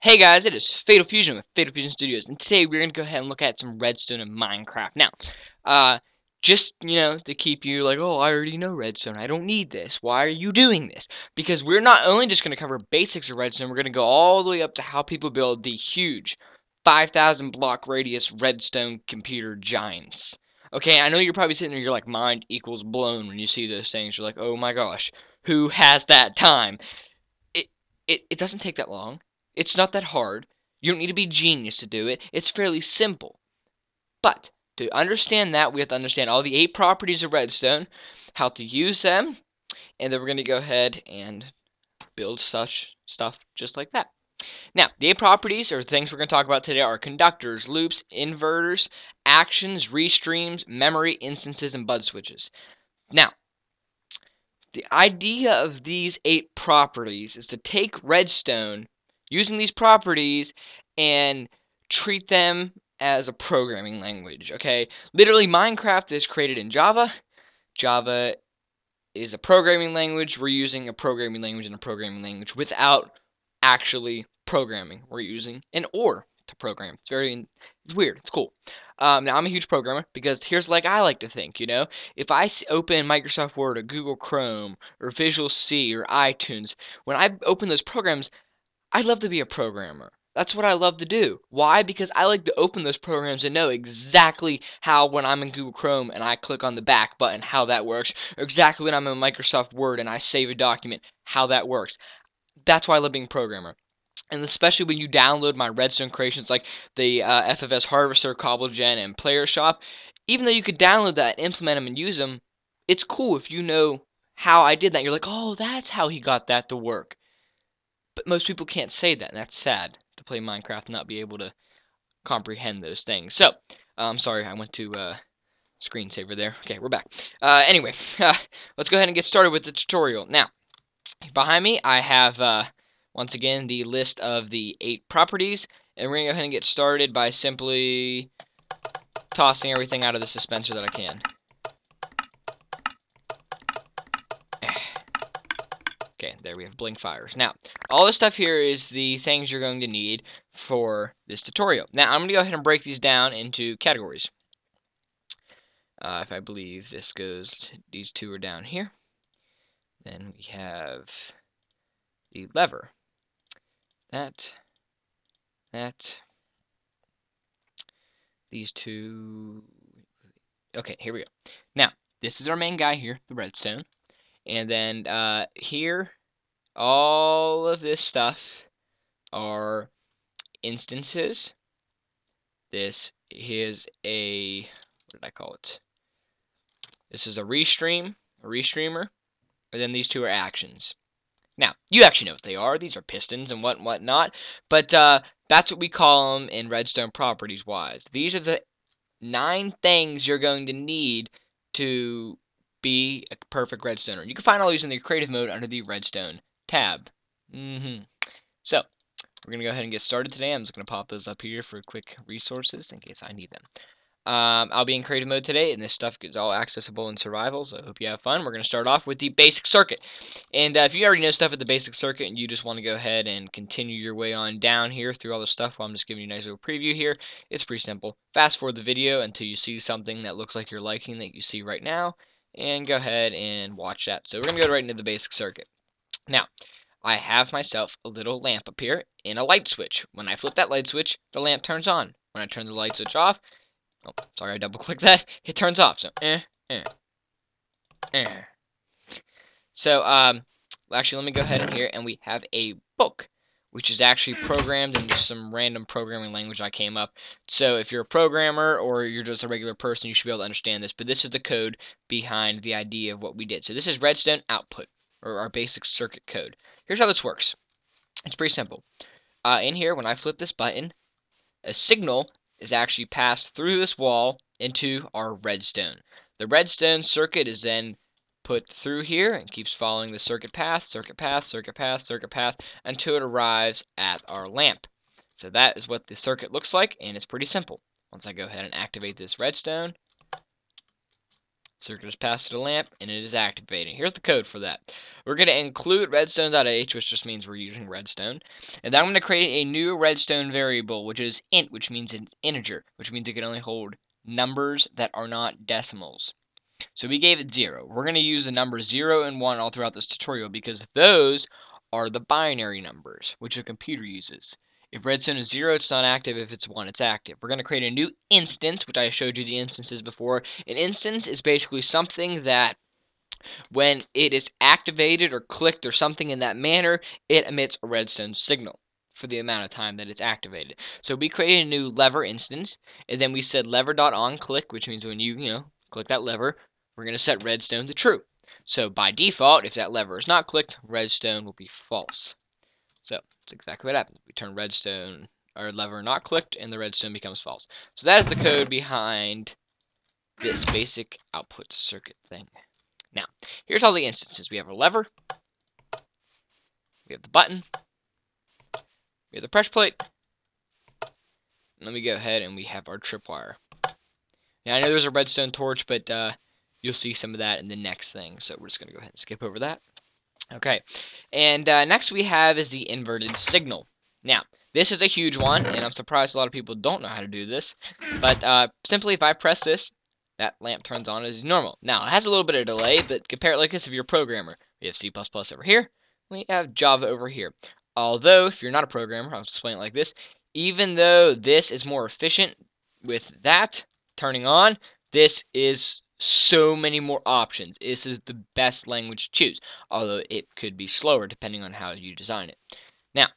Hey guys, it is Fatal Fusion with Fatal Fusion Studios, and today we're going to go ahead and look at some Redstone and Minecraft. Now, just, to keep you like, oh, I already know Redstone, I don't need this, why are you doing this? Because we're not only just going to cover basics of Redstone, we're going to go all the way up to how people build the huge 5,000 block radius Redstone computer giants. Okay, I know you're probably sitting there, you're like, mind equals blown when you see those things, you're like, oh my gosh, who has that time? It doesn't take that long. It's not that hard. You don't need to be genius to do it. It's fairly simple. But to understand that, we have to understand all the 8 properties of Redstone, how to use them, and then we're going to go ahead and build such stuff just like that. Now, the 8 properties, or things we're going to talk about today, are conductors, loops, inverters, actions, restreams, memory, instances, and bud switches. Now, the idea of these 8 properties is to take Redstone, using these properties, and treat them as a programming language, okay? Literally, Minecraft is created in Java. Java is a programming language. We're using a programming language and a programming language without actually programming. We're using an OR to program. It's weird. It's cool. Now, I'm a huge programmer because here's like I like to think, If I open Microsoft Word or Google Chrome or Visual C or iTunes, when I open those programs, I love to be a programmer. That's what I love to do. Why? Because I like to open those programs and know exactly how, when I'm in Google Chrome and I click on the back button, how that works, or exactly when I'm in Microsoft Word and I save a document, how that works. That's why I love being a programmer. And especially when you download my Redstone creations like the FFS Harvester, CobbleGen, and Player Shop, even though you could download that, implement them, and use them, it's cool if you know how I did that. You're like, oh, that's how he got that to work. But most people can't say that, and that's sad to play Minecraft and not be able to comprehend those things. So, I'm sorry, I went to screensaver there. Okay, we're back. Anyway, let's go ahead and get started with the tutorial. Now, behind me, I have, once again, the list of the 8 properties, and we're going to go ahead and get started by simply tossing everything out of the dispenser that I can. Okay, there we have blink fires. Now, all this stuff here is the things you're going to need for this tutorial. Now, I'm going to go ahead and break these down into categories. If I believe this goes, these 2 are down here. Then we have the lever. That. These 2. Okay, here we go. Now, this is our main guy here, the redstone. And then here, all of this stuff are instances. This is a, what did I call it? This is a restreamer. And then these 2 are actions. Now, you actually know what they are. These are pistons and whatnot. But that's what we call them in Redstone properties-wise. These are the 9 things you're going to need to be a perfect redstoner. You can find all these in the creative mode under the Redstone tab. So, we're going to go ahead and get started today. I'm just going to pop those up here for quick resources in case I need them. I'll be in creative mode today, and this stuff is all accessible in survival, so I hope you have fun. We're going to start off with the basic circuit. And if you already know stuff at the basic circuit and you just want to go ahead and continue your way on down here through all the stuff, well, I'm just giving you a nice little preview here. It's pretty simple. Fast forward the video until you see something that looks like you're liking that you see right now, and go ahead and watch that. So we're going to go right into the basic circuit. Now, I have myself a little lamp up here and a light switch. When I flip that light switch, the lamp turns on. When I turn the light switch off, oh, sorry, I double-clicked that. It turns off. So, So, actually, let me go ahead in here, and we have a book, which is actually programmed into some random programming language I came up. So, if you're a programmer or you're just a regular person, you should be able to understand this. But this is the code behind the idea of what we did. So, this is Redstone output, or our basic circuit code. Here's how this works. It's pretty simple. In here, when I flip this button, a signal is actually passed through this wall into our redstone. The redstone circuit is then put through here and keeps following the circuit path, until it arrives at our lamp. So that is what the circuit looks like, and it's pretty simple. Once I go ahead and activate this redstone, Circuit is passed to the lamp, and it is activating. Here's the code for that. We're going to include redstone.h, which just means we're using redstone. And then I'm going to create a new redstone variable, which is int, which means an integer, which means it can only hold numbers that are not decimals. So we gave it 0. We're going to use the numbers 0 and 1 all throughout this tutorial because those are the binary numbers, which a computer uses. If redstone is 0, it's not active. If it's 1, it's active. We're going to create a new instance, which I showed you the instances before. An instance is basically something that when it is activated or clicked or something in that manner, it emits a redstone signal for the amount of time that it's activated. So we created a new lever instance, and then we said lever.onClick, which means when you click that lever, we're going to set redstone to true. So by default, if that lever is not clicked, redstone will be false. So that's exactly what happens. We turn redstone or lever not clicked, and the redstone becomes false. So that is the code behind this basic output circuit thing. Now, here's all the instances. We have a lever, we have the button, we have the pressure plate, and let me go ahead and we have our tripwire. Now, I know there's a redstone torch, but you'll see some of that in the next thing, so we're just going to go ahead and skip over that. Okay, and next we have is the inverted signal. Now, this is a huge one, and I'm surprised a lot of people don't know how to do this, but simply if I press this, that lamp turns on as normal. Now, it has a little bit of delay, but compare it like this if you're a programmer. We have C++ over here, we have Java over here. Although, if you're not a programmer, I'll explain it like this. Even though this is more efficient with that turning on, this is so many more options. This is the best language to choose, although it could be slower depending on how you design it. Now,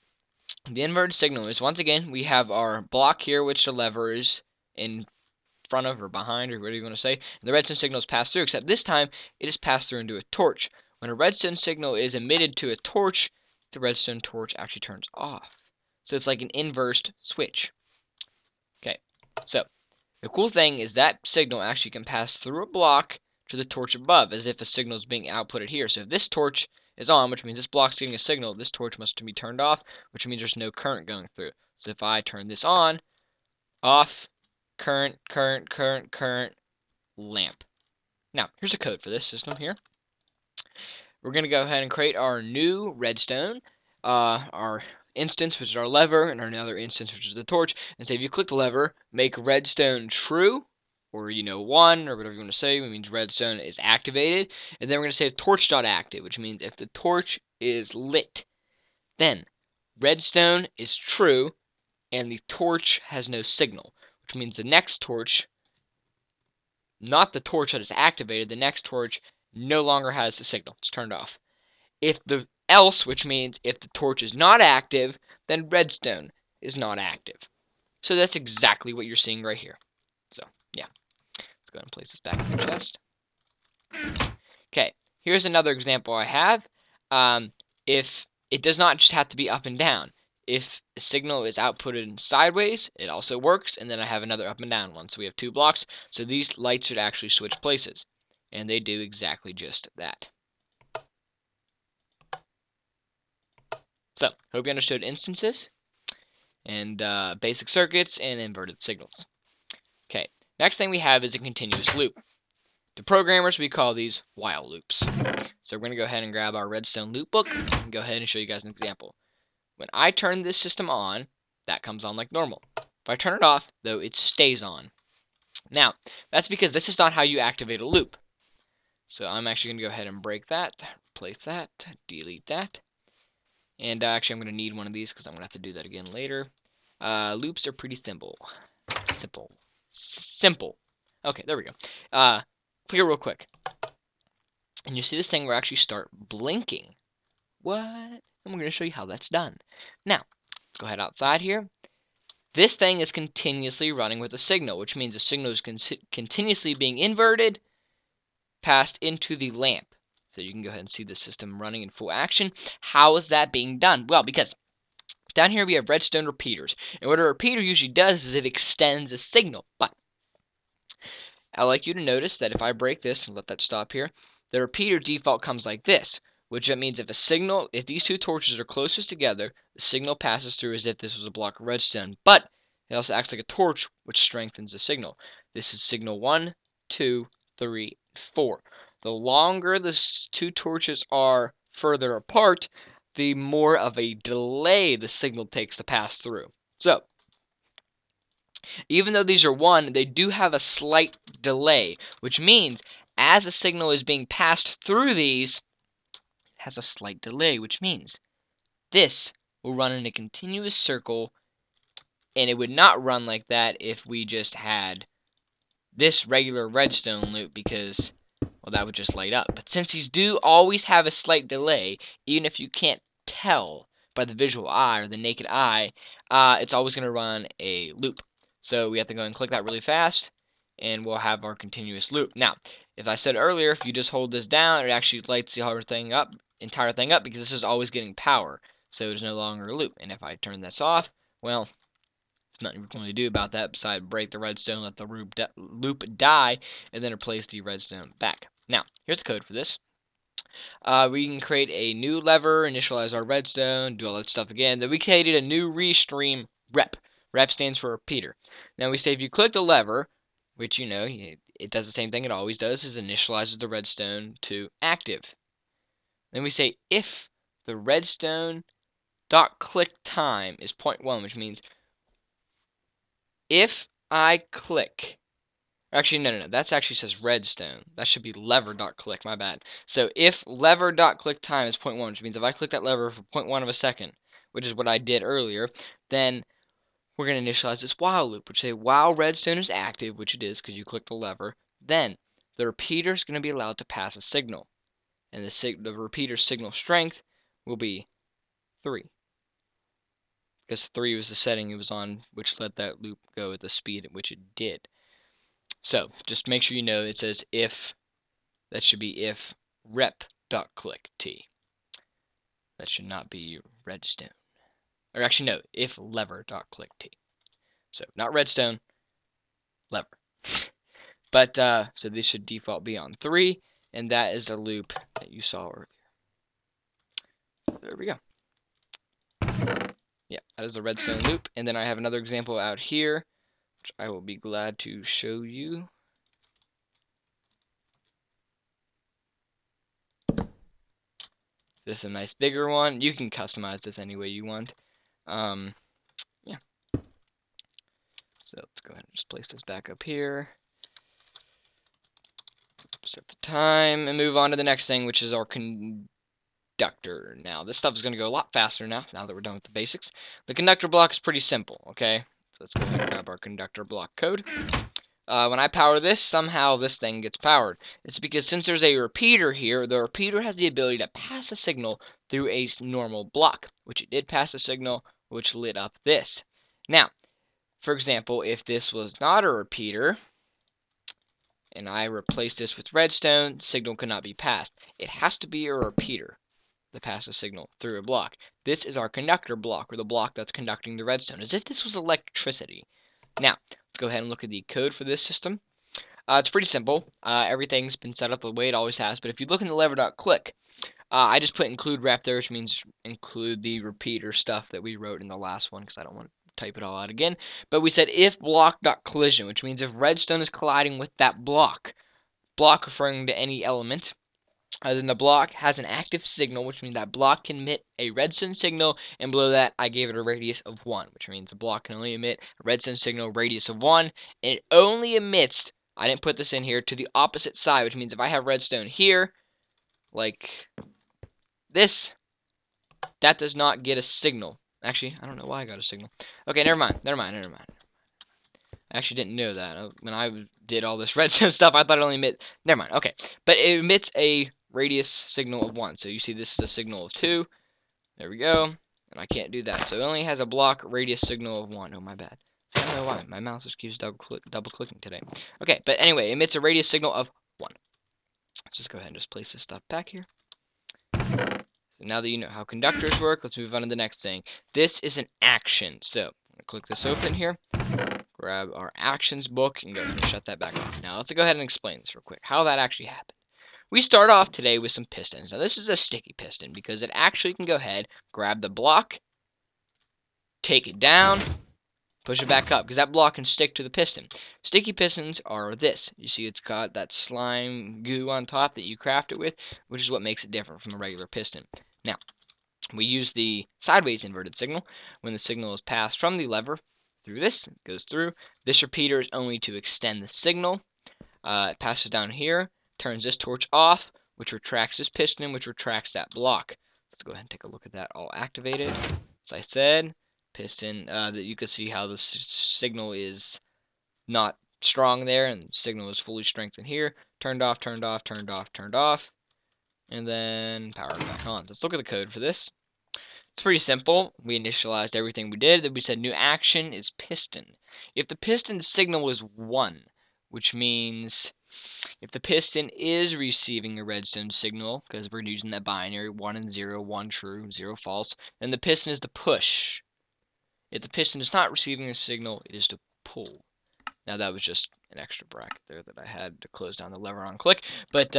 the inverted signal is, once again, we have our block here, which the lever is in front of or behind or whatever you want to say, and the redstone signal is passed through, except this time it is passed through into a torch. When a redstone signal is emitted to a torch, the redstone torch actually turns off. So it's like an inversed switch. Okay, so the cool thing is that signal actually can pass through a block to the torch above, as if a signal is being outputted here. So if this torch is on, which means this block's getting a signal, this torch must be turned off, which means there's no current going through. So if I turn this on, off, current, lamp. Now, here's the code for this system here. We're going to go ahead and create our new redstone, our instance, which is our lever, and our another instance, which is the torch, and say if you click the lever, make redstone true, or 1, or whatever you want to say, it means redstone is activated, and then we're going to say torch.active, which means if the torch is lit, then redstone is true, and the torch has no signal, which means the next torch, not the torch that is activated, the next torch no longer has the signal. It's turned off. If the else, which means if the torch is not active, then redstone is not active. So that's exactly what you're seeing right here. So, yeah. Let's go ahead and place this back in the chest. Okay, here's another example I have. If it does not just have to be up and down. If a signal is outputted sideways, it also works, and then I have another up and down one. So we have 2 blocks, so these lights should actually switch places. And they do exactly just that. So, hope you understood instances, and basic circuits, and inverted signals. Okay, next thing we have is a continuous loop. To programmers, we call these while loops. So we're going to go ahead and grab our redstone loop book, and go ahead and show you guys an example. When I turn this system on, that comes on like normal. If I turn it off, though, it stays on. Now, that's because this is not how you activate a loop. So I'm actually going to go ahead and break that, replace that, delete that. And actually, I'm going to need one of these because I'm going to have to do that again later. Loops are pretty simple. Simple. Okay, there we go. Clear real quick. And you see this thing will actually start blinking. What? I'm going to show you how that's done. Now, let's go ahead outside here. This thing is continuously running with a signal, which means the signal is continuously being inverted, passed into the lamp. So you can go ahead and see the system running in full action. How is that being done? Well, because down here we have redstone repeaters. And what a repeater usually does is it extends a signal. But I'd like you to notice that if I break this and let that stop here, the repeater default comes like this, which means if these 2 torches are closest together, the signal passes through as if this was a block of redstone. But it also acts like a torch, which strengthens the signal. This is signal 1, 2, 3, 4. The longer the two torches are further apart, the more of a delay the signal takes to pass through. So, even though these are 1, they do have a slight delay, which means as a signal is being passed through these, it has a slight delay, which means this will run in a continuous circle, and it would not run like that if we just had this regular redstone loop, because, well, that would just light up. But since these do always have a slight delay, even if you can't tell by the visual eye or the naked eye, it's always going to run a loop. So we have to go and click that really fast, and we'll have our continuous loop. Now, if I said earlier, if you just hold this down, it actually lights the entire thing up, because this is always getting power. So it's no longer a loop. And if I turn this off, well, there's nothing we can really do about that besides break the redstone, let the loop die, and then replace the redstone back. Now, here's the code for this. We can create a new lever, initialize our redstone, do all that stuff again. Then we created a new restream rep. Rep stands for repeater. Now we say if you click the lever, which you know, it does the same thing it always does, is initializes the redstone to active. Then we say if the redstone dot click time is 0.1, which means if I click, actually, no, that actually says redstone. That should be lever.click, my bad. So if lever.click time is 0.1, which means if I click that lever for 0.1 of a second, which is what I did earlier, then we're going to initialize this while loop, which say while redstone is active, which it is because you click the lever, then the repeater is going to be allowed to pass a signal. And the repeater's signal strength will be 3. Because 3 was the setting it was on, which let that loop go at the speed at which it did. So, just make sure you know it says if, that should be if rep.click t. That should not be redstone. Or actually, no, if lever.click t. So, not redstone, lever. But, so this should default be on 3, and that is the loop that you saw earlier. There we go. Yeah, that is a redstone loop. And then I have another example out here, which I will be glad to show you. This is a nice bigger one. You can customize this any way you want. Yeah. So let's go ahead and just place this back up here. Set the time and move on to the next thing, which is our conductor. Now, this stuff is going to go a lot faster now that we're done with the basics. The conductor block is pretty simple, okay? So let's go ahead and grab our conductor block code. When I power this, somehow this thing gets powered. It's because since there's a repeater here, the repeater has the ability to pass a signal through a normal block, which it did pass a signal, which lit up this. Now, for example, if this was not a repeater, and I replace this with redstone, signal cannot be passed. It has to be a repeater to pass a signal through a block. This is our conductor block, or the block that's conducting the redstone, as if this was electricity. Now, let's go ahead and look at the code for this system. It's pretty simple. Everything's been set up the way it always has, but if you look in the lever.click, I just put include rep there, which means include the repeater stuff that we wrote in the last one, because I don't want to type it all out again. But we said if block.collision, which means if redstone is colliding with that block referring to any element, then the block has an active signal, which means that block can emit a redstone signal, and below that I gave it a radius of 1, which means the block can only emit a redstone signal radius of 1, and it only emits, I didn't put this in here, to the opposite side, which means if I have redstone here, like this, that does not get a signal. Actually, I don't know why I got a signal. Okay, never mind. I actually didn't know that. When I did all this redstone stuff, I thought it only emit. Never mind. Okay, but it emits a radius signal of 1. So you see this is a signal of 2. There we go. And I can't do that. So it only has a block radius signal of 1. Oh, my bad. I don't know why. My mouse just keeps double clicking today. Okay, but anyway, it emits a radius signal of 1. Let's just go ahead and just place this stuff back here. So now that you know how conductors work, let's move on to the next thing. This is an action. So I'm going to click this open here. Grab our actions book and go ahead and shut that back off. Now let's go ahead and explain this real quick, how that actually happened. We start off today with some pistons. Now this is a sticky piston because it actually can go ahead, grab the block, take it down, Push it back up, because that block can stick to the piston. Sticky pistons are this. You see it's got that slime goo on top that you craft it with, which is what makes it different from a regular piston. Now, we use the sideways inverted signal. When the signal is passed from the lever through this, it goes through. This repeater is only to extend the signal. It passes down here, turns this torch off, which retracts this piston, which retracts that block. Let's go ahead and take a look at that all activated. As I said, piston, that you can see how the signal is not strong there, and the signal is fully strengthened here. Turned off, turned off, turned off, turned off, and then powered back on. Let's look at the code for this. It's pretty simple. We initialized everything we did. Then we said new action is piston. If the piston signal is 1, which means if the piston is receiving a redstone signal, because we're using that binary 1 and 0, 1 true, 0 false, then the piston is to push. If the piston is not receiving a signal, it is to pull. Now that was just an extra bracket there that I had to close down the lever on click. But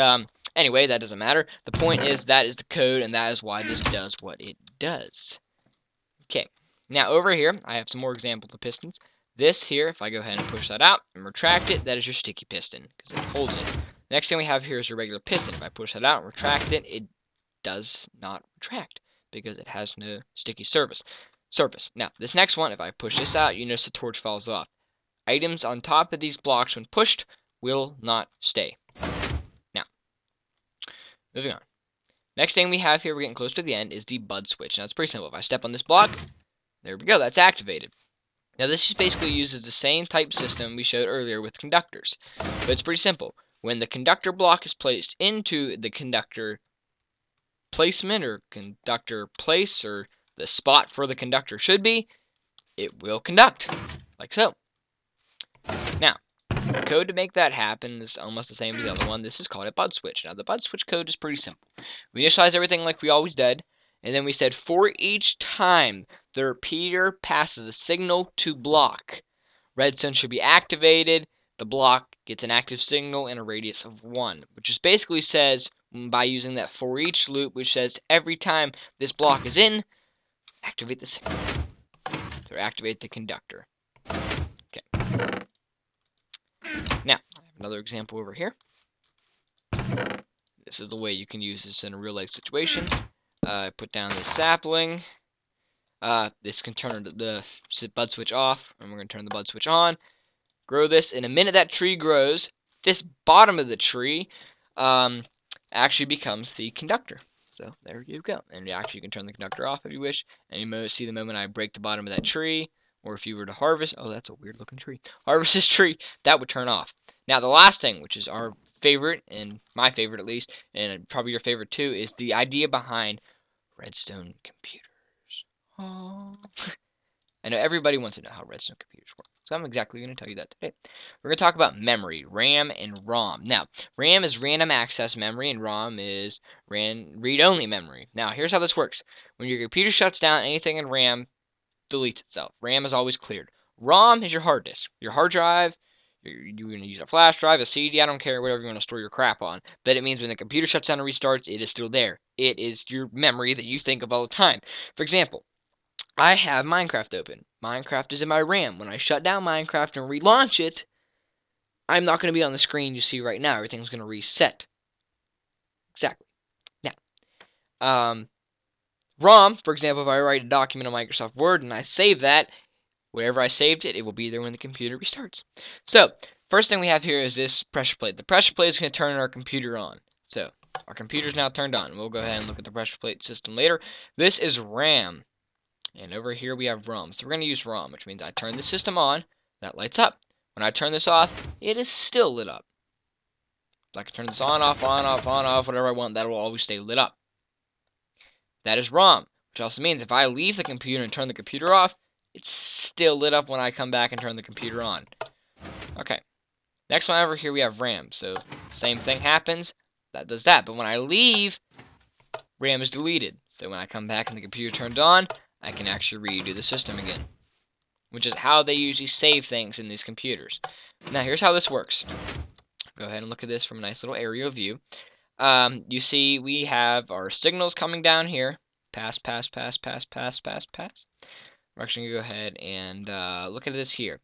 anyway, that doesn't matter. The point is that is the code, and that is why this does what it does. Okay, now over here, I have some more examples of pistons. This here, if I go ahead and push that out and retract it, that is your sticky piston, because it holds it. Next thing we have here is your regular piston. If I push that out and retract it, it does not retract, because it has no sticky surface. Now, this next one, if I push this out, you notice the torch falls off. Items on top of these blocks, when pushed, will not stay. Now, moving on. Next thing we have here, we're getting close to the end, is debug switch. Now, it's pretty simple. If I step on this block, there we go, that's activated. Now, this just basically uses the same type system we showed earlier with conductors. But it's pretty simple. When the conductor block is placed into the conductor placement, or conductor place, or the spot for the conductor should be, it will conduct, like so. Now, the code to make that happen is almost the same as the other one. This is called a debug switch. Now, the debug switch code is pretty simple. We initialize everything like we always did, and then we said for each time the repeater passes the signal to block, redstone should be activated. The block gets an active signal in a radius of 1, which just basically says, by using that for each loop, which says every time this block is in, activate the signal. So activate the conductor. Okay. Now, I have another example over here. This is the way you can use this in a real-life situation. Put down the sapling. This can turn the bud switch off, and we're going to turn the bud switch on. Grow this. In a minute that tree grows, this bottom of the tree actually becomes the conductor. So there you go. And actually, you can turn the conductor off if you wish. And you see the moment I break the bottom of that tree, or if you were to harvest, oh, that's a weird looking tree. Harvest this tree, that would turn off. Now, the last thing, which is our favorite, and my favorite at least, and probably your favorite too, is the idea behind redstone computers. Oh. I know everybody wants to know how redstone computers work, so I'm exactly going to tell you that today. We're going to talk about memory, RAM and ROM. Now, RAM is random access memory, and ROM is read-only memory. Now, here's how this works. When your computer shuts down, anything in RAM deletes itself. RAM is always cleared. ROM is your hard disk. Your hard drive, you're going to use a flash drive, a CD, I don't care, whatever you want to store your crap on. But it means when the computer shuts down and restarts, it is still there. It is your memory that you think of all the time. For example, I have Minecraft open. Minecraft is in my RAM. When I shut down Minecraft and relaunch it, I'm not going to be on the screen you see right now. Everything's going to reset. Exactly. Now, ROM, for example, if I write a document on Microsoft Word and I save that, wherever I saved it, it will be there when the computer restarts. So, first thing we have here is this pressure plate. The pressure plate is going to turn our computer on. So, our computer is now turned on. We'll go ahead and look at the pressure plate system later. This is RAM. And over here we have ROM. So we're going to use ROM, which means I turn the system on, that lights up. When I turn this off, it is still lit up. So I can turn this on, off, whatever I want, that will always stay lit up. That is ROM, which also means if I leave the computer and turn the computer off, it's still lit up when I come back and turn the computer on. Okay. Next one over here we have RAM. So same thing happens, that does that. But when I leave, RAM is deleted. So when I come back and the computer turned on, I can actually redo the system again, which is how they usually save things in these computers. Now, here's how this works. Go ahead and look at this from a nice little aerial view. You see we have our signals coming down here. Pass, pass, pass, pass, pass, pass, pass. we're actually going to go ahead and look at this here.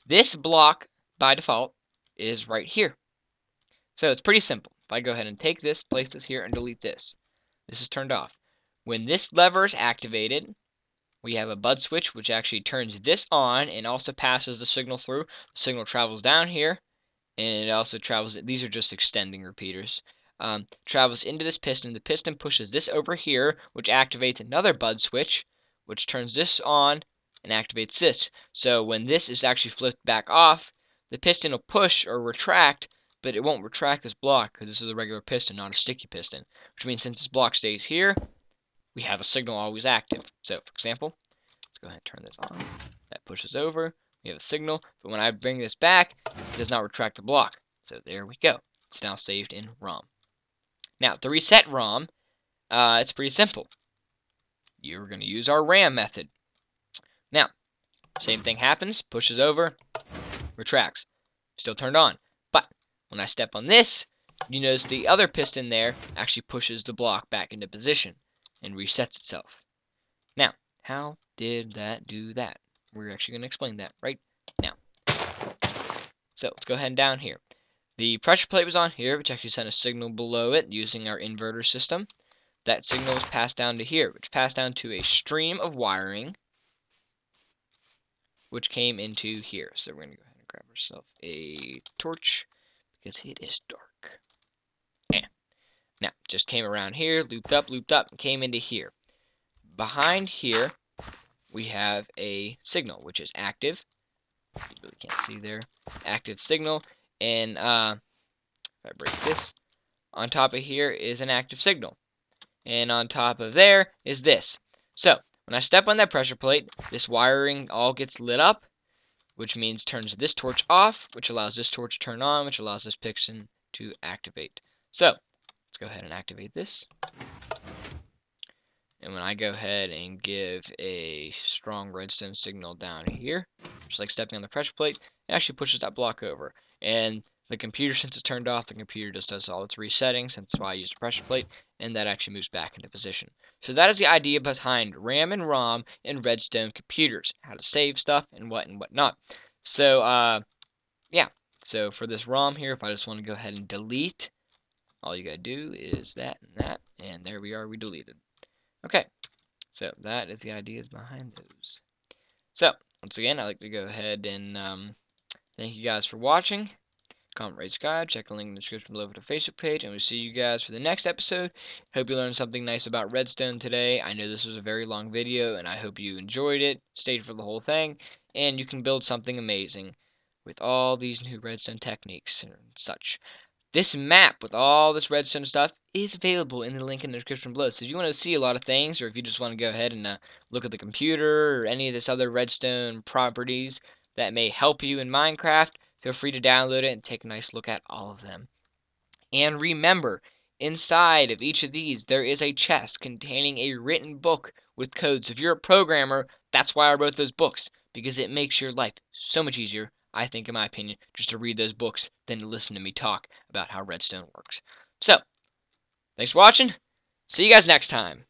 This block, by default, is right here. So it's pretty simple. If I go ahead and take this, place this here, and delete this, this is turned off. When this lever is activated, we have a bud switch, which actually turns this on and also passes the signal through. The signal travels down here, and it also travels, these are just extending repeaters, travels into this piston. The piston pushes this over here, which activates another bud switch, which turns this on and activates this. So when this is actually flipped back off, the piston will push or retract, but it won't retract this block because this is a regular piston, not a sticky piston, which means since this block stays here, we have a signal always active. So, for example, let's go ahead and turn this on. That pushes over. We have a signal, but when I bring this back, it does not retract the block. So there we go. It's now saved in ROM. Now, to reset ROM, it's pretty simple. You're going to use our RAM method. Now, same thing happens. Pushes over, retracts. Still turned on. But when I step on this, you notice the other piston there actually pushes the block back into position and resets itself. Now, how did that do that? We're actually going to explain that right now. So let's go ahead and down here. The pressure plate was on here, which actually sent a signal below it using our inverter system. That signal was passed down to here, which passed down to a stream of wiring, which came into here. So we're going to go ahead and grab ourselves a torch because it is dark. And now, just came around here, looped up, and came into here. Behind here, we have a signal, which is active. You really can't see there. Active signal. And if I break this, on top of here is an active signal. And on top of there is this. So, when I step on that pressure plate, this wiring all gets lit up, which means turns this torch off, which allows this torch to turn on, which allows this piston to activate. So, let's go ahead and activate this. And when I go ahead and give a strong redstone signal down here, just like stepping on the pressure plate, it actually pushes that block over. And the computer, since it's turned off, the computer just does all its resetting, since that's why I used a pressure plate, and that actually moves back into position. So that is the idea behind RAM and ROM in Redstone computers, how to save stuff and what not. So, yeah. So for this ROM here, if I just want to go ahead and delete, all you gotta do is that, and there we are, we deleted. Okay, so that is the ideas behind those. So, once again, I'd like to go ahead and thank you guys for watching. Comment, rate, subscribe, check the link in the description below for the Facebook page, and we'll see you guys for the next episode. Hope you learned something nice about Redstone today. I know this was a very long video, and I hope you enjoyed it, stayed for the whole thing, and you can build something amazing with all these new Redstone techniques and such. This map with all this redstone stuff is available in the link in the description below. So if you want to see a lot of things, or if you just want to go ahead and look at the computer or any of this other redstone properties that may help you in Minecraft, feel free to download it and take a nice look at all of them. And remember, inside of each of these, there is a chest containing a written book with codes. If you're a programmer, that's why I wrote those books, because it makes your life so much easier, I think, in my opinion, just to read those books than to listen to me talk about how Redstone works. So, thanks for watching. See you guys next time.